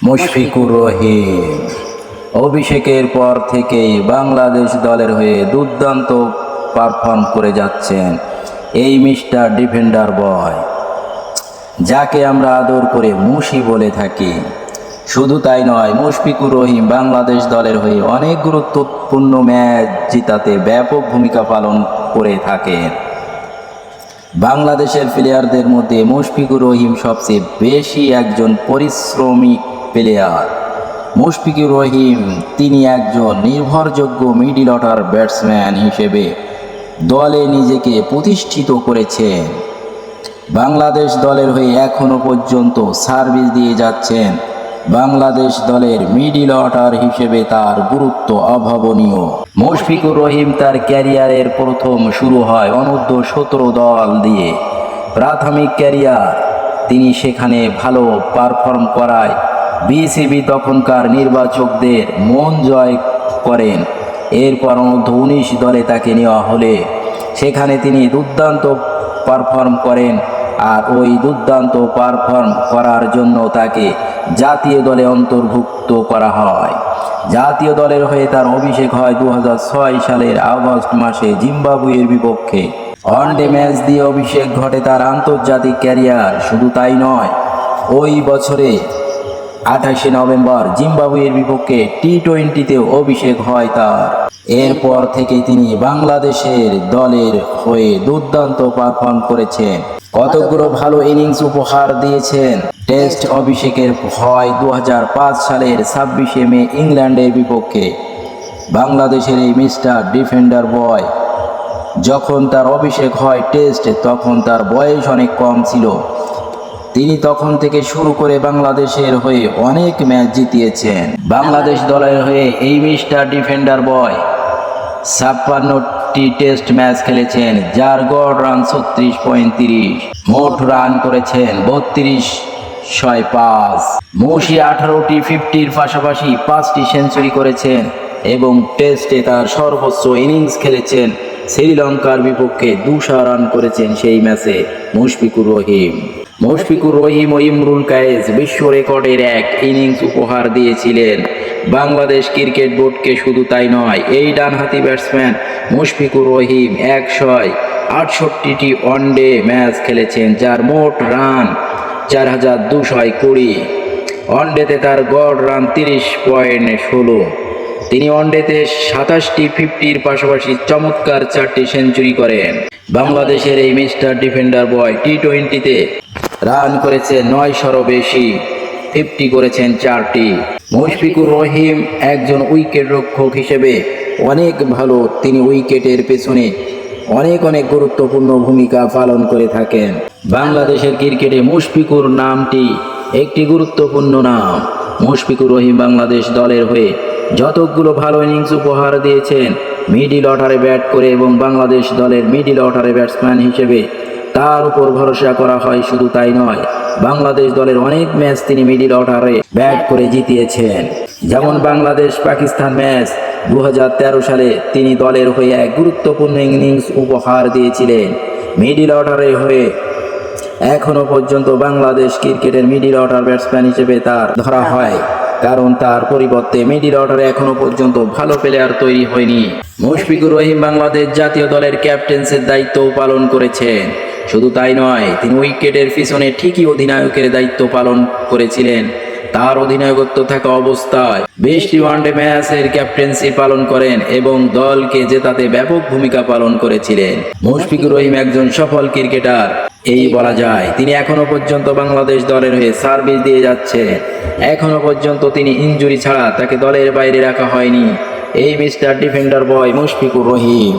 মুশফিকুর রহিম অভিষেকের পর থেকেই বাংলাদেশ দলের হয়ে দুর্দান্ত পারফর্ম করে যাচ্ছেন এই মিস্টার ডিফেন্ডার বয়, যাকে আমরা আদর করে মুশি বলে থাকি। শুধু তাই নয়, মুশফিকুর রহিম বাংলাদেশ দলের হয়ে অনেক গুরুত্বপূর্ণ ম্যাচ জেতাতে ব্যাপক ভূমিকা পালন করে থাকেন। বাংলাদেশের প্লেয়ারদের মধ্যে মুশফিকুর রহিম সবচেয়ে বেশি একজন পরিশ্রমী প্লেয়ার। মুশফিকুর রহিম তিনি একজন নির্ভরযোগ্য মিডল অর্ডার ব্যাটসম্যান হিসেবে দলে নিজেকে প্রতিষ্ঠিত করেছেন। বাংলাদেশ দলের হয়ে এখনও পর্যন্ত সার্ভিস দিয়ে যাচ্ছেন। বাংলাদেশ দলের মিডল অর্ডার হিসেবে তার গুরুত্ব অভাবনীয়। মুশফিকুর রহিম তার ক্যারিয়ারের প্রথম শুরু হয় অনূর্ধ্ব-17 দল দিয়ে। প্রাথমিক ক্যারিয়ার তিনি সেখানে ভালো পারফর্ম করায় বিসিবি তখনকার নির্বাচকদের মন জয় করেন। এরপর অনূর্ধ্ব-19 দলে তাকে নেওয়া হলে সেখানে তিনি দুর্দান্ত পারফর্ম করেন, আর ওই দুর্দান্ত পারফর্ম করার জন্য তাকে জাতীয় দলে অন্তর্ভুক্ত করা হয়। জাতীয় দলের হয়ে তার অভিষেক হয় 2006 সালের আগস্ট মাসে জিম্বাবুয়ের বিপক্ষে। ওয়ানডে ম্যাচ দিয়ে অভিষেক ঘটে তার আন্তর্জাতিক ক্যারিয়ার। শুধু তাই নয়, ওই বছরে 28 নভেম্বর জিম্বাবুয়ের বিপক্ষে টি-20তেও অভিষেক হয় তার। এরপর থেকে তিনি বাংলাদেশের দলের হয়ে দুর্দান্ত পারফর্ম করেছেন, কতগুলো ভালো ইনিংস উপহার দিয়েছেন। টেস্ট অভিষেকের হয় 2005 সালের 26 মে ইংল্যান্ডের বিপক্ষে। বাংলাদেশের এই মিস্টার ডিফেন্ডার বয় যখন তার অভিষেক হয় টেস্টে, তখন তার বয়স অনেক কম ছিল। তিনি তখন থেকে শুরু করে বাংলাদেশের হয়ে অনেক ম্যাচ জিতিয়েছেন। বাংলাদেশ দলের হয়ে এই মিস্টার ডিফেন্ডার বয় 56টি টেস্ট ম্যাচ খেলেছেন, যার গড় রান 36.30। মোট রান করেছেন 3205। মুশি 18টি 50-র পাশাপাশি 5টি সেঞ্চুরি করেছেন এবং টেস্টে তার সর্বোচ্চ ইনিংস খেলেছেন। শ্রীলঙ্কার বিপক্ষে 200 রান করেছেন সেই ম্যাচে মুশফিকুর রহিম। মুশফিকুর রহিম ও ইমরুল কায়েস বিশ্ব রেকর্ডের এক ইনিংস উপহার দিয়েছিলেন বাংলাদেশ ক্রিকেট বোর্ডকে। শুধু তাই নয়, এই ডানহাতি batsman Mushfiqur Rahim 168টি one day match খেলেছেন, যার মোট রান 4220। ওয়ানডেতে তার গড় রান 30.16। তিনি ওয়ানডেতে 27টি 50-র পাশাপাশি চমৎকার 4টি সেঞ্চুরি করেন। বাংলাদেশের এই মিস্টার ডিফেন্ডার বয় টি-20তে রান করেছেন 900-রও বেশি, 50 করেছেন 4টি। মুশফিকুর রহিম একজন উইকেট রক্ষক হিসেবে অনেক ভালো। তিনি উইকেটের পেছনে অনেক গুরুত্বপূর্ণ ভূমিকা পালন করে থাকেন। বাংলাদেশের ক্রিকেটে মুশফিকুর নামটি একটি গুরুত্বপূর্ণ নাম। মুশফিকুর রহিম বাংলাদেশ দলের হয়ে যতগুলো ভালো ইনিংস উপহার দিয়েছেন মিডল অর্ডারে ব্যাট করে, এবং বাংলাদেশ দলের মিডল অর্ডারে ব্যাটসম্যান হিসেবে তার উপর ভরসা করা হয়। শুধু তাই নয়, বাংলাদেশ দলের অনেক ম্যাচ তিনি মিডল অর্ডারে ব্যাট করে জিতিয়েছেন। যেমন বাংলাদেশ পাকিস্তান ম্যাচ 2013 সালে তিনি দলের হয়ে এক গুরুত্বপূর্ণ ইনিংস উপহার দিয়েছিলেন। মিডল অর্ডারে হয়ে এখনো পর্যন্ত বাংলাদেশ ক্রিকেটের মিডল অর্ডার ব্যাটসম্যান হিসেবে তার ধরা হয়, কারণ তার পরিবর্তে মিডল অর্ডারে এখনো পর্যন্ত ভালো প্লেয়ার তৈরি হয়নি। মুশফিকুর রহিম বাংলাদেশ জাতীয় দলের ক্যাপ্টেন্সির দায়িত্ব পালন করেছেন। শুধু তাই নয়, তিনি উইকেটের পিছনে ঠিকই অধিনায়কের দায়িত্ব পালন করেছিলেন। তার অধিনায়কত্ব থাকা অবস্থায় 20টি ওয়ানডে ম্যাচের ক্যাপ্টেন্সি পালন করেন এবং দলকে জেতাতে ব্যাপক ভূমিকা পালন করেছিলেন। মুশফিকুর রহিম একজন সফল ক্রিকেটার এই বলা যায়। তিনি এখনো পর্যন্ত বাংলাদেশ দলের হয়ে সার্ভিস দিয়ে যাচ্ছে। এখনো পর্যন্ত তিনি ইনজুরি ছাড়া তাকে দলের বাইরে রাখা হয়নি। এই মিস্টার ডিফেন্ডার বয় মুশফিকুর রহিম।